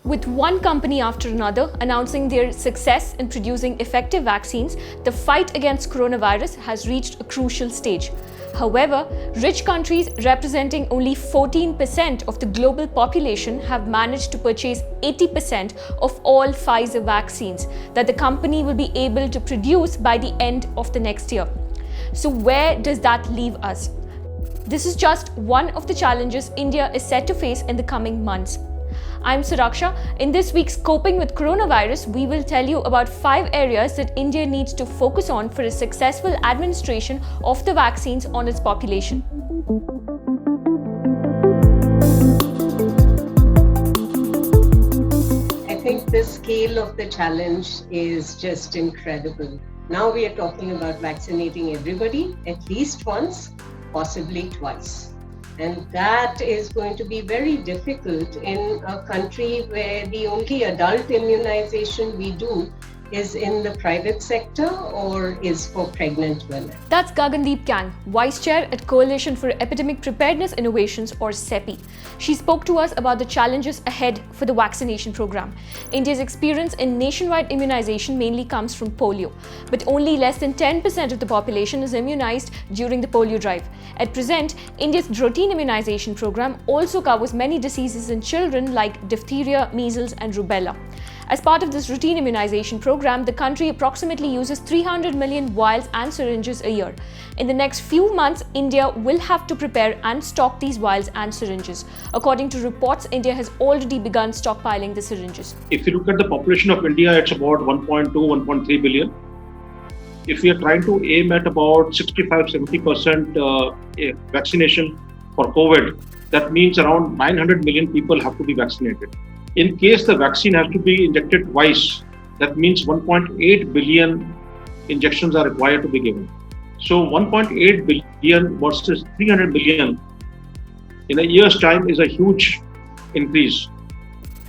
With one company after another announcing their success in producing effective vaccines, the fight against coronavirus has reached a crucial stage. However, rich countries representing only 14% of the global population have managed to purchase 80% of all Pfizer vaccines that the company will be able to produce by the end of the next year. So where does that leave us? This is just one of the challenges India is set to face in the coming months. I'm Suraksha. In this week's Coping with Coronavirus, we will tell you about 5 areas that India needs to focus on for a successful administration of the vaccines on its population. I think the scale of the challenge is just incredible. Now we are talking about vaccinating everybody at least once, possibly twice. And that is going to be very difficult in a country where the only adult immunization we do is in the private sector or is for pregnant women. That's Gagandeep Kang, Vice Chair at Coalition for Epidemic Preparedness Innovations or CEPI. She spoke to us about the challenges ahead for the vaccination program. India's experience in nationwide immunization mainly comes from polio, but only less than 10% of the population is immunized during the polio drive. At present, India's routine immunization program also covers many diseases in children like diphtheria, measles and rubella. As part of this routine immunization program, the country approximately uses 300 million vials and syringes a year. In the next few months, India will have to prepare and stock these vials and syringes. According to reports, India has already begun stockpiling the syringes. If you look at the population of India, it's about 1.2, 1.3 billion. If we are trying to aim at about 65-70% vaccination for COVID, that means around 900 million people have to be vaccinated. In case the vaccine has to be injected twice, that means 1.8 billion injections are required to be given. So 1.8 billion versus 300 million in a year's time is a huge increase.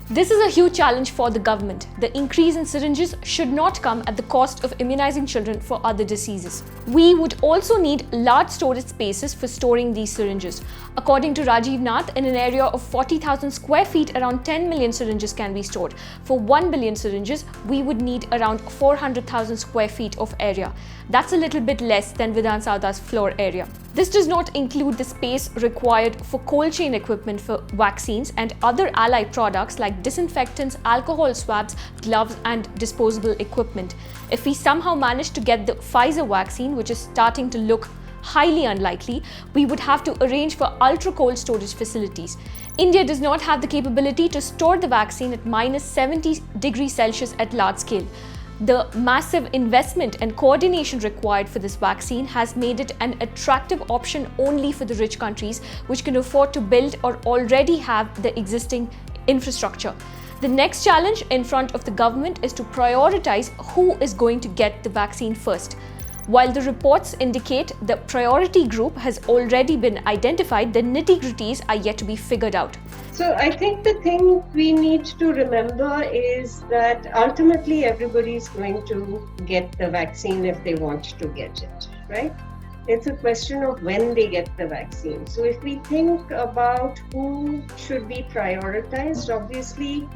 This is a huge challenge for the government. The increase in syringes should not come at the cost of immunizing children for other diseases. We would also need large storage spaces for storing these syringes. According to Rajiv Nath, in an area of 40,000 square feet, around 10 million syringes can be stored. For 1 billion syringes, we would need around 400,000 square feet of area. That's a little bit less than Vidhan Sauda's floor area. This does not include the space required for cold chain equipment for vaccines and other allied products like disinfectants, alcohol swabs, gloves and disposable equipment. If we somehow manage to get the Pfizer vaccine, which is starting to look highly unlikely, we would have to arrange for ultra-cold storage facilities. India does not have the capability to store the vaccine at minus 70 degrees Celsius at large scale. The massive investment and coordination required for this vaccine has made it an attractive option only for the rich countries which can afford to build or already have the existing infrastructure. The next challenge in front of the government is to prioritize who is going to get the vaccine first. While the reports indicate the priority group has already been identified, the nitty-gritties are yet to be figured out. So I think the thing we need to remember is that ultimately everybody is going to get the vaccine if they want to get it, right? It's a question of when they get the vaccine. So if we think about who should be prioritized, obviously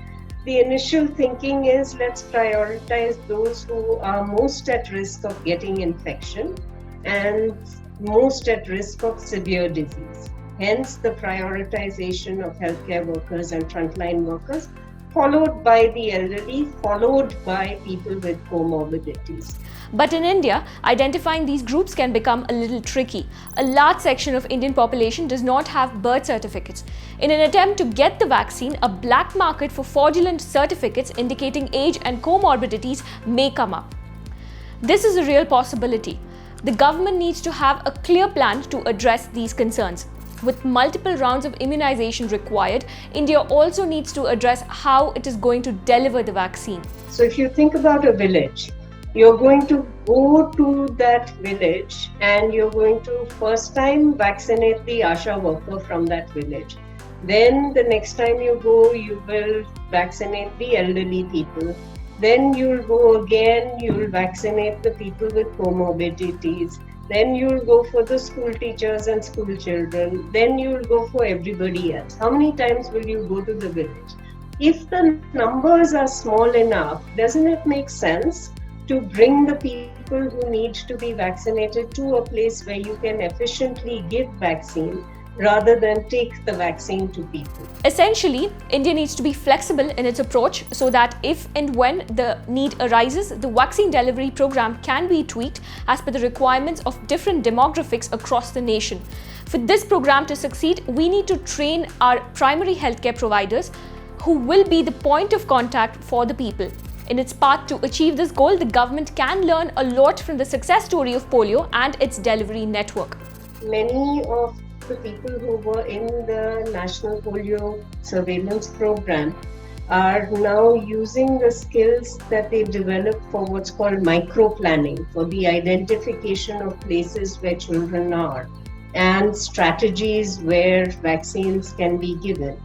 the initial thinking is let's prioritize those who are most at risk of getting infection and most at risk of severe disease. Hence the prioritization of healthcare workers and frontline workers, followed by the elderly, followed by people with comorbidities. But in India, identifying these groups can become a little tricky. A large section of Indian population does not have birth certificates. In an attempt to get the vaccine, a black market for fraudulent certificates indicating age and comorbidities may come up. This is a real possibility. The government needs to have a clear plan to address these concerns. With multiple rounds of immunization required, India also needs to address how it is going to deliver the vaccine. So if you think about a village, you're going to go to that village and you're going to first time vaccinate the ASHA worker from that village. Then the next time you go, you will vaccinate the elderly people. Then you'll go again, you'll vaccinate the people with comorbidities. Then you'll go for the school teachers and school children. Then you'll go for everybody else. How many times will you go to the village? if the numbers are small enough, doesn't it make sense to bring the people who need to be vaccinated to a place where you can efficiently give vaccine rather than take the vaccine to people? Essentially, India needs to be flexible in its approach so that if and when the need arises, the vaccine delivery program can be tweaked as per the requirements of different demographics across the nation. For this program to succeed, we need to train our primary healthcare providers who will be the point of contact for the people. In its path to achieve this goal, the government can learn a lot from the success story of polio and its delivery network. Many of the people who were in the National Polio Surveillance Program are now using the skills that they developed for what's called micro-planning, for the identification of places where children are and strategies where vaccines can be given.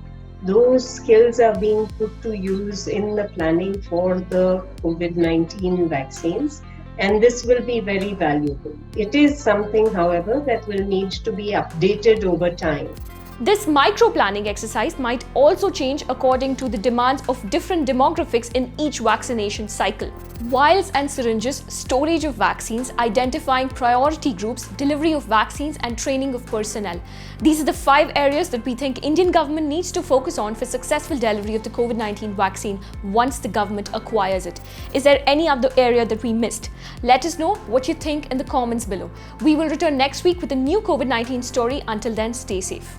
Those skills are being put to use in the planning for the COVID-19 vaccines, and this will be very valuable. It is something, however, that will need to be updated over time. This micro-planning exercise might also change according to the demands of different demographics in each vaccination cycle. Vials and syringes, storage of vaccines, identifying priority groups, delivery of vaccines and training of personnel. These are the 5 areas that we think Indian government needs to focus on for successful delivery of the COVID-19 vaccine once the government acquires it. Is there any other area that we missed? Let us know what you think in the comments below. We will return next week with a new COVID-19 story. Until then, stay safe.